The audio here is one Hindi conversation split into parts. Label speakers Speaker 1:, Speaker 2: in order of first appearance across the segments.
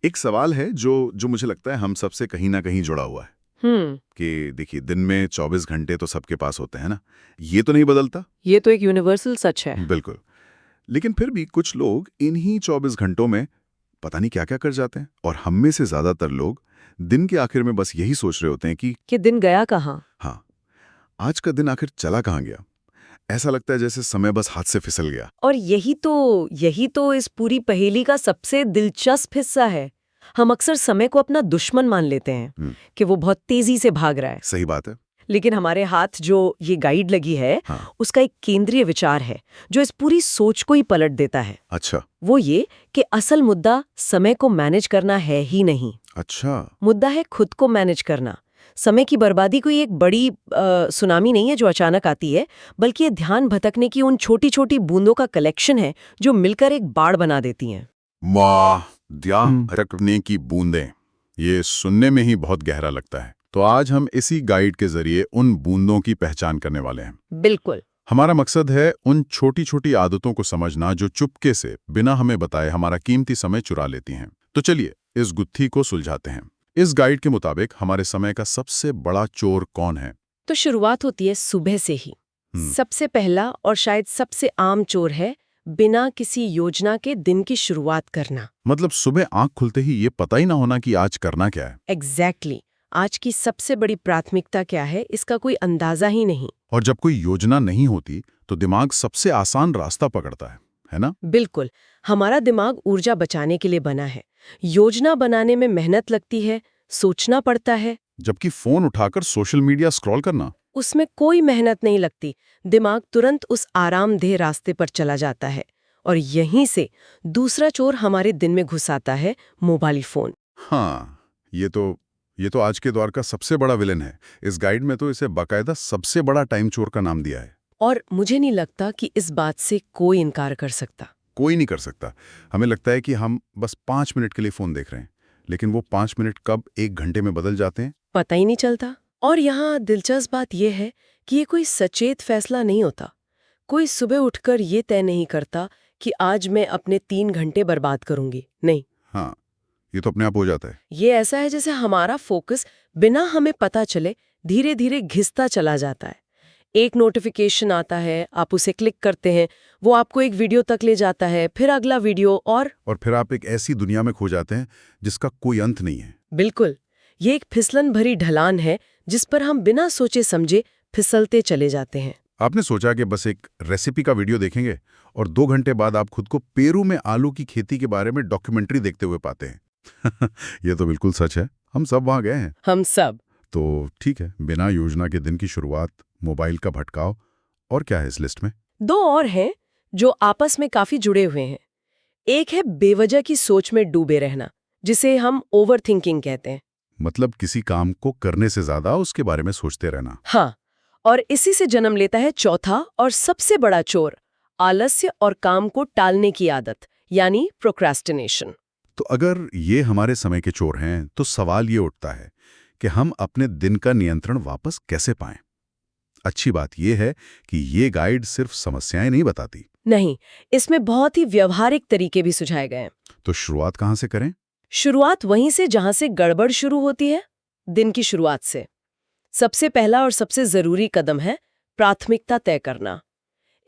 Speaker 1: एक सवाल है जो जो मुझे लगता है हम सबसे कहीं ना कहीं जुड़ा हुआ है कि देखिए दिन में 24 घंटे तो सबके पास होते हैं ना। ये तो नहीं बदलता।
Speaker 2: ये तो एक यूनिवर्सल सच है।
Speaker 1: बिल्कुल। लेकिन फिर भी कुछ लोग इन्हीं 24 घंटों में पता नहीं क्या क्या कर जाते हैं, और हम में से ज्यादातर लोग दिन के आखिर में बस यही सोच रहे होते हैं कि
Speaker 2: दिन गया कहाँ।
Speaker 1: हाँ, आज का दिन आखिर चला कहाँ गया। ऐसा लगता है जैसे समय बस हाथ से फिसल गया।
Speaker 2: और यही तो इस पूरी पहेली का सबसे दिलचस्प हिस्सा है। हम अक्सर समय को अपना दुश्मन मान लेते हैं कि वो बहुत तेजी से भाग रहा है।
Speaker 1: सही बात है।
Speaker 2: लेकिन हमारे हाथ जो ये गाइड लगी है,
Speaker 1: हाँ।
Speaker 2: उसका एक केंद्रीय विचार है जो इस पूरी सोच को ही पलट देता है।
Speaker 1: अच्छा।
Speaker 2: वो ये कि असल मुद्दा समय को मैनेज करना है ही नहीं।
Speaker 1: अच्छा।
Speaker 2: मुद्दा है खुद को मैनेज करना। समय की बर्बादी कोई एक बड़ी सुनामी नहीं है जो अचानक आती है, बल्कि ये ध्यान भटकने की उन छोटी छोटी बूंदों का कलेक्शन है जो मिलकर एक बाढ़ बना देती हैं।
Speaker 1: वाह, ध्यान रखने की बूंदें, ये सुनने में ही बहुत गहरा लगता है। तो आज हम इसी गाइड के जरिए उन बूंदों की पहचान करने वाले हैं।
Speaker 2: बिल्कुल।
Speaker 1: हमारा मकसद है उन छोटी छोटी आदतों को समझना जो चुपके से बिना हमें बताए हमारा कीमती समय चुरा लेती हैं। तो चलिए इस गुत्थी को सुलझाते हैं। इस गाइड के मुताबिक हमारे समय का सबसे बड़ा चोर कौन है?
Speaker 2: तो शुरुआत होती है सुबह से ही। सबसे पहला और शायद सबसे आम चोर है बिना किसी योजना के दिन की शुरुआत करना।
Speaker 1: मतलब सुबह आंख खुलते ही ये पता ही ना होना कि आज करना क्या है।
Speaker 2: एग्जैक्टली। आज की सबसे बड़ी प्राथमिकता क्या है, इसका कोई अंदाजा ही नहीं।
Speaker 1: और जब कोई योजना नहीं होती तो दिमाग सबसे आसान रास्ता पकड़ता है ना?
Speaker 2: बिल्कुल। हमारा दिमाग ऊर्जा बचाने के लिए बना है। योजना बनाने में मेहनत लगती है, सोचना पड़ता है।
Speaker 1: जबकि फोन उठाकर सोशल मीडिया स्क्रॉल करना,
Speaker 2: उसमें कोई मेहनत नहीं लगती। दिमाग तुरंत उस आरामदेह रास्ते पर चला जाता है। और यहीं से दूसरा चोर हमारे दिन में घुस आता है, मोबाइल फोन।
Speaker 1: हाँ, ये तो आज के दौर का सबसे बड़ा विलेन है। इस गाइड में तो इसे बाकायदा सबसे बड़ा टाइम चोर का नाम दिया है।
Speaker 2: और मुझे नहीं लगता कि इस बात से कोई इनकार कर सकता।
Speaker 1: कोई नहीं कर सकता। हमें लगता है कि हम बस 5 मिनट के लिए फोन देख रहे हैं, लेकिन वो 5 मिनट कब 1 घंटे में बदल जाते हैं
Speaker 2: पता ही नहीं चलता। और यहाँ दिलचस्प बात यह है कि ये कोई सचेत फैसला नहीं होता। कोई सुबह उठकर ये तय नहीं करता कि आज मैं अपने 3 घंटे बर्बाद करूंगी। नहीं।
Speaker 1: हाँ, ये तो अपने आप हो जाता है।
Speaker 2: ये ऐसा है जैसे हमारा फोकस बिना हमें पता चले धीरे धीरे घिसता चला जाता है। एक नोटिफिकेशन आता है, आप उसे क्लिक करते हैं, वो आपको एक वीडियो तक ले जाता है, फिर अगला वीडियो और
Speaker 1: फिर आप एक ऐसी दुनिया में खो जाते हैं जिसका कोई अंत नहीं है।
Speaker 2: बिल्कुल। ये एक फिसलन भरी ढलान है जिस पर हम बिना सोचे समझे फिसलते चले जाते हैं।
Speaker 1: आपने सोचा कि बस एक रेसिपी का वीडियो देखेंगे और 2 घंटे बाद आप खुद को पेरू में आलू की खेती के बारे में डॉक्यूमेंट्री देखते हुए पाते हैं। ये तो बिल्कुल सच है। हम सब वहां गए हैं।
Speaker 2: हम सब।
Speaker 1: तो ठीक है, बिना योजना के दिन की शुरुआत, मोबाइल का भटकाव, और क्या है इस लिस्ट में?
Speaker 2: 2 और हैं जो आपस में काफी जुड़े हुए हैं। एक है बेवजह की सोच में डूबे रहना, जिसे हम ओवरथिंकिंग कहते हैं।
Speaker 1: मतलब किसी काम को करने से ज्यादा उसके बारे में सोचते रहना।
Speaker 2: हाँ, और इसी से जन्म लेता है चौथा और सबसे बड़ा चोर, आलस्य और काम को टालने की आदत, यानी प्रोक्रेस्टिनेशन।
Speaker 1: तो अगर ये हमारे समय के चोर हैं, तो सवाल ये उठता है कि हम अपने दिन का नियंत्रण वापस कैसे पाएं? अच्छी बात यह है कि ये गाइड सिर्फ समस्याएं नहीं बताती।
Speaker 2: नहीं, इसमें बहुत ही व्यवहारिक तरीके भी सुझाए गए हैं।
Speaker 1: तो शुरुआत कहाँ से करें?
Speaker 2: शुरुआत वहीं से जहां से गड़बड़ शुरू होती है, दिन की शुरुआत से। सबसे पहला और सबसे जरूरी कदम है प्राथमिकता तय करना।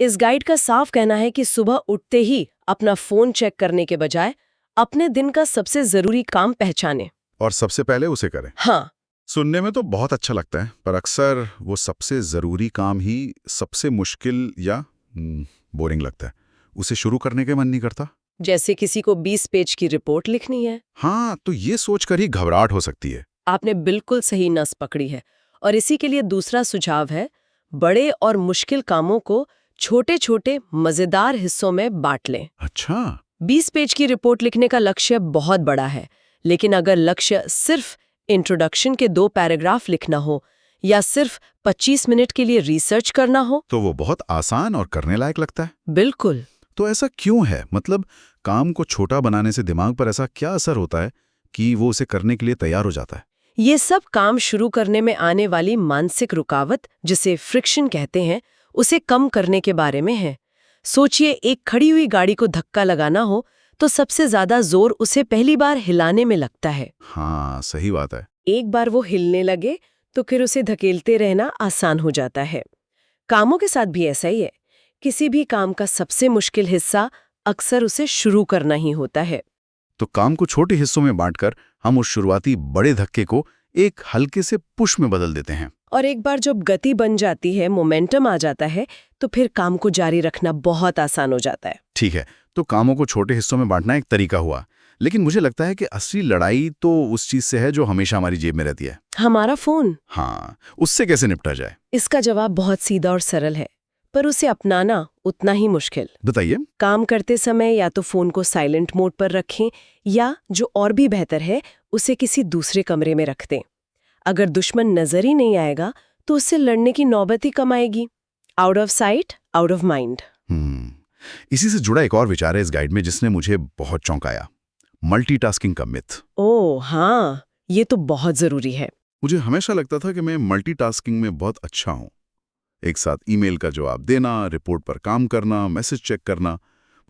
Speaker 2: इस गाइड का साफ कहना है कि सुबह उठते ही अपना फोन चेक करने के बजाय अपने दिन का सबसे जरूरी काम पहचानें
Speaker 1: और सबसे पहले उसे करें।
Speaker 2: हाँ।
Speaker 1: सुनने में तो बहुत अच्छा लगता है, पर अक्सर वो सबसे जरूरी काम ही सबसे मुश्किल या बोरिंग लगता है। उसे शुरू करने के मन नहीं करता।
Speaker 2: जैसे किसी को 20 पेज की रिपोर्ट लिखनी है।
Speaker 1: हाँ, तो ये सोचकर ही घबराहट हो सकती है।
Speaker 2: आपने बिल्कुल सही नस पकड़ी है। और इसी के लिए दूसरा सुझाव है, बड़े और मुश्किल कामों को छोटे छोटे मजेदार हिस्सों में बांट लें।
Speaker 1: अच्छा।
Speaker 2: 20 पेज की रिपोर्ट लिखने का लक्ष्य बहुत बड़ा है, लेकिन अगर लक्ष्य सिर्फ इंट्रोडक्शन के 2 पैराग्राफ लिखना हो या सिर्फ 25 मिनट के लिए रिसर्च करना हो,
Speaker 1: तो वो बहुत आसान और करने लायक लगता है।
Speaker 2: बिल्कुल।
Speaker 1: तो ऐसा क्यों है? मतलब काम को छोटा बनाने से दिमाग पर ऐसा क्या असर होता है कि वो उसे करने के लिए तैयार हो जाता है?
Speaker 2: ये सब काम शुरू करने में आने वाली मानसिक रुकावट, जिसे फ्रिक्शन कहते हैं, उसे कम करने के बारे में है। सोचिए, एक खड़ी हुई गाड़ी को धक्का लगाना हो तो सबसे ज्यादा जोर उसे पहली बार हिलाने में लगता है।
Speaker 1: हाँ, सही बात है।
Speaker 2: एक बार वो हिलने लगे तो फिर उसे धकेलते रहना आसान हो जाता है। कामों के साथ भी ऐसा ही है। किसी भी काम का सबसे मुश्किल हिस्सा अक्सर उसे शुरू करना ही होता है।
Speaker 1: तो काम को छोटे हिस्सों में बांटकर हम उस शुरुआती बड़े धक्के को एक हल्के से पुश में बदल देते हैं।
Speaker 2: और एक बार जब गति बन जाती है, मोमेंटम आ जाता है, तो फिर काम को जारी रखना बहुत आसान हो जाता है।
Speaker 1: ठीक है, तो कामों को छोटे हिस्सों में बांटना एक तरीका हुआ, लेकिन मुझे लगता है कि असली लड़ाई तो उस चीज से है जो हमेशा हमारी जेब में रहती है।
Speaker 2: हमारा फोन।
Speaker 1: हाँ, उससे कैसे निपटा जाए?
Speaker 2: इसका जवाब बहुत सीधा और सरल है, पर उसे अपनाना उतना ही मुश्किल।
Speaker 1: बताइए।
Speaker 2: काम करते समय या तो फोन को साइलेंट मोड पर रखें, या जो और भी बेहतर है, उसे किसी दूसरे कमरे में रख दें। अगर दुश्मन नजर ही नहीं आएगा तो उससे लड़ने की नौबत ही कम आएगी। Out of site, out of mind.
Speaker 1: इसी से जुड़ा एक और विचार है इस गाइड में जिसने मुझे बहुत चौंकाया, मल्टीटास्किंग का मिथ।
Speaker 2: ओह हाँ, ये तो बहुत जरूरी है।
Speaker 1: मुझे हमेशा लगता था कि मैं मल्टीटास्किंग में बहुत अच्छा हूं। एक साथ ईमेल का जवाब देना, रिपोर्ट पर काम करना, मैसेज चेक करना,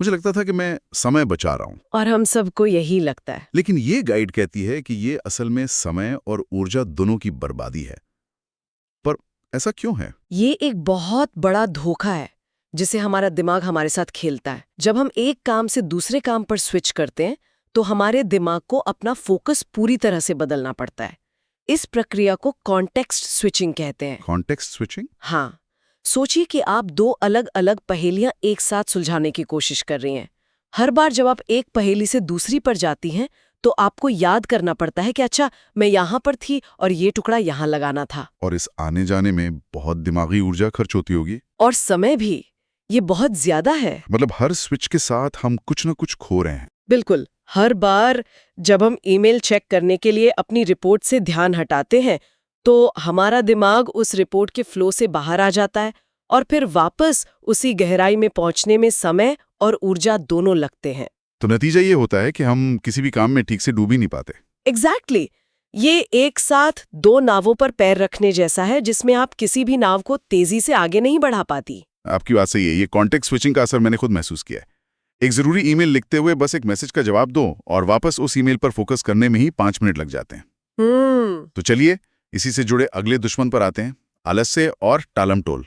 Speaker 1: मुझे लगता था कि मैं समय बचा रहा हूं।
Speaker 2: और हम सबको यही लगता है।
Speaker 1: लेकिन ये गाइड कहती है कि ये असल में समय और ऊर्जा दोनों की बर्बादी है। पर ऐसा क्यों है?
Speaker 2: ये एक बहुत बड़ा धोखा है जिसे हमारा दिमाग हमारे साथ खेलता है। जब हम एक काम से दूसरे काम पर स्विच करते हैं तो हमारे दिमाग को अपना फोकस पूरी तरह से बदलना पड़ता है। इस प्रक्रिया को कॉन्टेक्स्ट स्विचिंग कहते हैं।
Speaker 1: Context switching?
Speaker 2: हाँ, सोचिए कि आप दो अलग अलग पहेलियां एक साथ सुलझाने की कोशिश कर रही हैं। हर बार जब आप एक पहेली से दूसरी पर जाती हैं तो आपको याद करना पड़ता है कि अच्छा, मैं यहाँ पर थी और ये टुकड़ा यहाँ लगाना था।
Speaker 1: और इस आने जाने में बहुत दिमागी ऊर्जा खर्च होती होगी।
Speaker 2: और समय भी, ये बहुत ज्यादा है।
Speaker 1: मतलब हर स्विच के साथ हम कुछ न कुछ खो रहे हैं।
Speaker 2: बिल्कुल। हर बार जब हम ईमेल चेक करने के लिए अपनी रिपोर्ट से ध्यान हटाते हैं तो हमारा दिमाग उस रिपोर्ट के फ्लो से बाहर आ जाता है, और फिर वापस उसी गहराई में पहुंचने में समय और ऊर्जा दोनों लगते हैं।
Speaker 1: तो नतीजा ये होता है कि हम किसी भी काम में ठीक से डूब ही नहीं पाते।
Speaker 2: एग्जैक्टली। ये एक साथ दो नावों पर पैर रखने जैसा है जिसमें आप किसी भी नाव को तेजी से आगे नहीं बढ़ा पाती।
Speaker 1: आपकी बात सही है। ये कॉन्टेक्स्ट स्विचिंग का असर मैंने खुद महसूस किया है। एक जरूरी ईमेल लिखते हुए बस एक मैसेज का जवाब दो और वापस उस ईमेल पर फोकस करने में ही 5 मिनट लग जाते हैं। तो चलिए इसी से जुड़े अगले दुश्मन पर आते हैं, आलस्य और टालमटोल।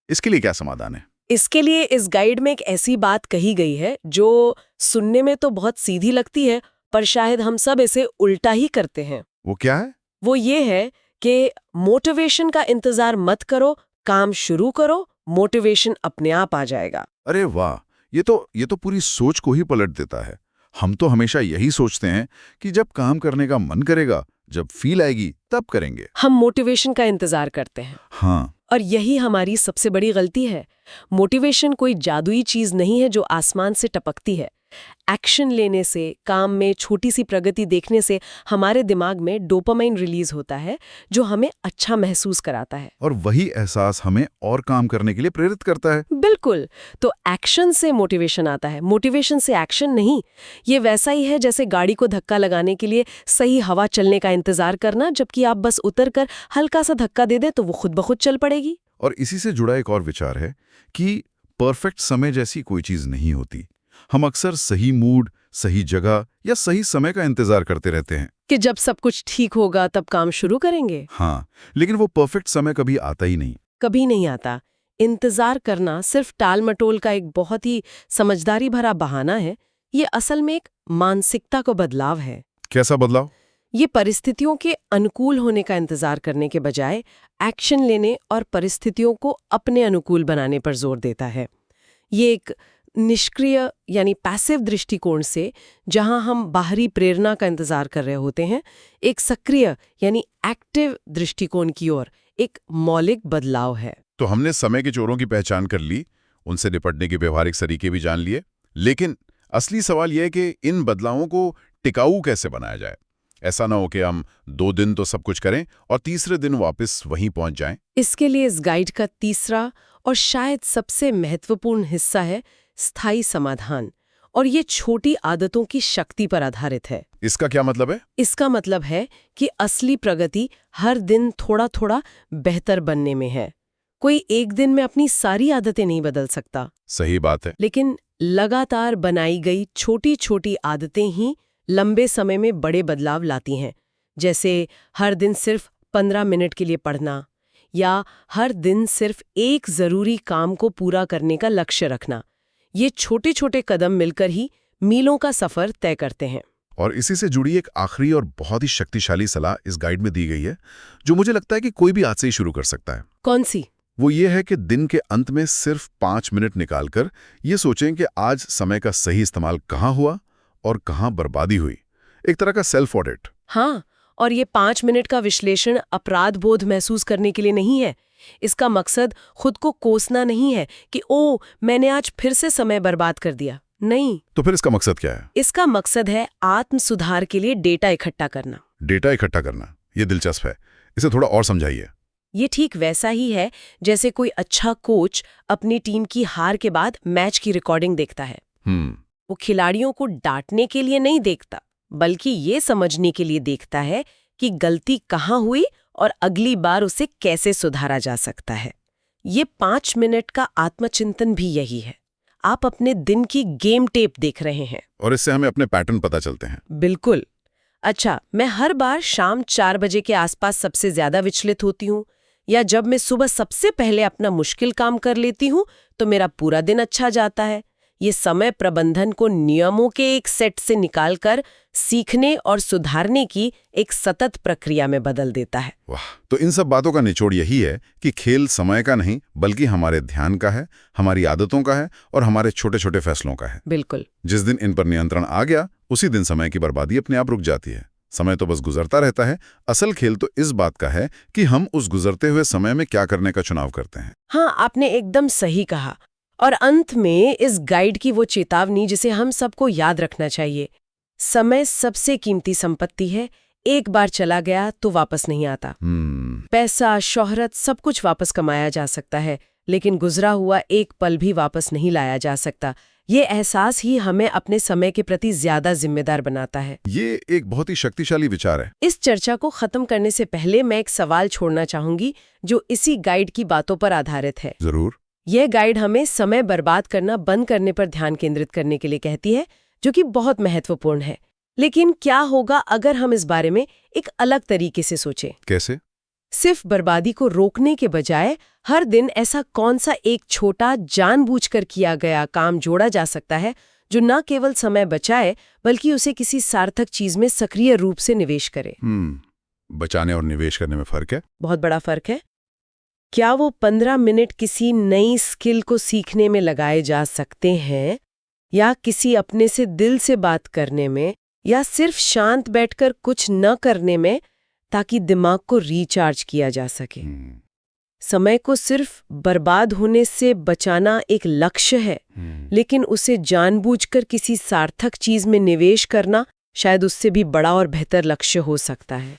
Speaker 1: इसके लिए क्या समाधान है?
Speaker 2: इसके लिए इस गाइड में एक ऐसी बात कही गई है जो सुनने में तो बहुत सीधी लगती है, पर शायद हम सब इसे उल्टा ही करते हैं।
Speaker 1: वो क्या है?
Speaker 2: वो ये है कि मोटिवेशन का इंतजार मत करो, काम शुरू करो, मोटिवेशन अपने आप आ जाएगा।
Speaker 1: अरे वाह, ये तो पूरी सोच को ही पलट देता है। हम तो हमेशा यही सोचते हैं कि जब काम करने का मन करेगा, जब फील आएगी तब करेंगे।
Speaker 2: हम मोटिवेशन का इंतजार करते हैं।
Speaker 1: हाँ,
Speaker 2: और यही हमारी सबसे बड़ी गलती है। मोटिवेशन कोई जादुई चीज नहीं है जो आसमान से टपकती है। एक्शन लेने से, काम में छोटी सी प्रगति देखने से हमारे दिमाग में डोपामाइन रिलीज होता है जो हमें अच्छा महसूस कराता है,
Speaker 1: और वही एहसास हमें और काम करने के लिए प्रेरित करता है।
Speaker 2: बिल्कुल। तो एक्शन से मोटिवेशन आता है, मोटिवेशन से एक्शन नहीं। ये वैसा ही है जैसे गाड़ी को धक्का लगाने के लिए सही हवा चलने का इंतजार करना, जबकि आप बस उतरकर हल्का सा धक्का दे दें तो वो खुद ब खुद चल पड़ेगी।
Speaker 1: और इसी से जुड़ा एक और विचार है कि परफेक्ट समय जैसी कोई चीज नहीं होती। हम अक्सर सही मूड, सही जगह या सही समय का इंतजार करते रहते हैं
Speaker 2: कि जब सब कुछ ठीक होगा तब काम शुरू करेंगे।
Speaker 1: हाँ, लेकिन वो परफेक्ट समय कभी आता ही नहीं।
Speaker 2: कभी नहीं आता। इंतजार करना सिर्फ टाल मटोल का एक बहुत ही समझदारी भरा बहाना है। ये असल में एक मानसिकता को बदलाव है।
Speaker 1: कैसा बदलाव?
Speaker 2: ये परिस्थितियों के अनुकूल होने का इंतजार करने के बजाय एक्शन लेने और परिस्थितियों को अपने अनुकूल बनाने पर जोर देता है। ये एक निष्क्रिय यानी पैसिव दृष्टिकोण से, जहां हम बाहरी प्रेरणा का इंतजार कर रहे होते हैं, एक सक्रिय यानी एक्टिव दृष्टिकोण की ओर एक मौलिक बदलाव है।
Speaker 1: तो हमने समय के चोरों की पहचान कर ली, उनसे निपटने के व्यवहारिक तरीके भी जान लिए, लेकिन असली सवाल यह है कि इन बदलावों को टिकाऊ कैसे बनाया जाए। ऐसा ना हो कि हम 2 दिन तो सब कुछ करें और तीसरे दिन वापस वहीं पहुंच जाएं।
Speaker 2: इसके लिए इस गाइड का तीसरा और शायद सबसे महत्वपूर्ण हिस्सा है स्थायी समाधान, और ये छोटी आदतों की शक्ति पर आधारित है।
Speaker 1: इसका क्या मतलब है?
Speaker 2: इसका मतलब है कि असली प्रगति हर दिन थोड़ा थोड़ा बेहतर बनने में है। कोई एक दिन में अपनी सारी आदतें नहीं बदल सकता,
Speaker 1: सही बात है।
Speaker 2: लेकिन लगातार बनाई गई छोटी छोटी आदतें ही लंबे समय में बड़े बदलाव लाती हैं। जैसे हर दिन सिर्फ 15 मिनट के लिए पढ़ना, या हर दिन सिर्फ एक जरूरी काम को पूरा करने का लक्ष्य रखना। ये छोटे छोटे कदम मिलकर ही मीलों का सफर तय करते हैं।
Speaker 1: और इसी से जुड़ी एक आखिरी और बहुत ही शक्तिशाली सलाह इस गाइड में दी गई है, जो मुझे लगता है कि कोई भी आज से ही शुरू कर सकता है।
Speaker 2: कौन सी?
Speaker 1: वो ये है कि दिन के अंत में सिर्फ 5 मिनट निकालकर ये सोचें कि आज समय का सही इस्तेमाल कहाँ हुआ और कहाँ बर्बादी हुई। एक तरह का सेल्फ ऑडिट।
Speaker 2: हाँ, और ये 5 मिनट का विश्लेषण अपराध बोध महसूस करने के लिए नहीं है। इसका मकसद खुद को कोसना नहीं है कि ओ, मैंने आज फिर से समय बर्बाद कर दिया। नहीं।
Speaker 1: तो फिर इसका मकसद क्या है?
Speaker 2: इसका मकसद है आत्म सुधार के लिए डेटा इकट्ठा करना।
Speaker 1: डेटा इकट्ठा करना, ये दिलचस्प है। इसे थोड़ा और समझाइए।
Speaker 2: ये ठीक वैसा ही है जैसे कोई अच्छा कोच अपनी टीम की हार के बाद मैच की रिकॉर्डिंग देखता है। वो खिलाड़ियों को डांटने के लिए नहीं देखता, बल्कि ये समझने के लिए देखता है कि गलती कहाँ हुई और अगली बार उसे कैसे सुधारा जा सकता है। ये 5 मिनट का आत्मचिंतन भी यही है। आप अपने दिन की गेम टेप देख रहे हैं
Speaker 1: और इससे हमें अपने पैटर्न पता चलते हैं।
Speaker 2: बिल्कुल। अच्छा, मैं हर बार शाम 4 बजे के आसपास सबसे ज्यादा विचलित होती हूँ, या जब मैं सुबह सबसे पहले अपना मुश्किल काम कर लेती हूँ तो मेरा पूरा दिन अच्छा जाता है। ये समय प्रबंधन को नियमों के एक सेट से निकालकर सीखने और सुधारने की एक सतत प्रक्रिया में बदल देता है।
Speaker 1: वाह! तो इन सब बातों का निचोड़ यही है कि खेल समय का नहीं, बल्कि हमारे ध्यान का है, हमारी आदतों का है और हमारे छोटे छोटे फैसलों का है।
Speaker 2: बिल्कुल।
Speaker 1: जिस दिन इन पर नियंत्रण आ गया, उसी दिन समय की बर्बादी अपने आप रुक जाती है। समय तो बस गुजरता रहता है। असल खेल तो इस बात का है कि हम उस गुजरते हुए समय में क्या करने का चुनाव करते हैं।
Speaker 2: हाँ, आपने एकदम सही कहा। और अंत में इस गाइड की वो चेतावनी जिसे हम सबको याद रखना चाहिए। समय सबसे कीमती संपत्ति है। एक बार चला गया तो वापस नहीं आता। पैसा, शोहरत, सब कुछ वापस कमाया जा सकता है, लेकिन गुजरा हुआ एक पल भी वापस नहीं लाया जा सकता। ये एहसास ही हमें अपने समय के प्रति ज्यादा जिम्मेदार बनाता है।
Speaker 1: ये एक बहुत ही शक्तिशाली विचार है।
Speaker 2: इस चर्चा को खत्म करने से पहले मैं एक सवाल छोड़ना चाहूंगी जो इसी गाइड की बातों पर आधारित है।
Speaker 1: जरूर।
Speaker 2: यह गाइड हमें समय बर्बाद करना बंद करने पर ध्यान केंद्रित करने के लिए कहती है, जो कि बहुत महत्वपूर्ण है। लेकिन क्या होगा अगर हम इस बारे में एक अलग तरीके से सोचें?
Speaker 1: कैसे?
Speaker 2: सिर्फ बर्बादी को रोकने के बजाय हर दिन ऐसा कौन सा एक छोटा जानबूझकर किया गया काम जोड़ा जा सकता है जो न केवल समय बचाए बल्कि उसे किसी सार्थक चीज में सक्रिय रूप से निवेश करे?
Speaker 1: बचाने और निवेश करने में फर्क है।
Speaker 2: बहुत बड़ा फर्क है। क्या वो 15 मिनट किसी नई स्किल को सीखने में लगाए जा सकते हैं, या किसी अपने से दिल से बात करने में, या सिर्फ शांत बैठकर कुछ न करने में, ताकि दिमाग को रिचार्ज किया जा सके? समय को सिर्फ बर्बाद होने से बचाना एक लक्ष्य है, लेकिन उसे जानबूझकर किसी सार्थक चीज में निवेश करना शायद उससे भी बड़ा और बेहतर लक्ष्य हो सकता है।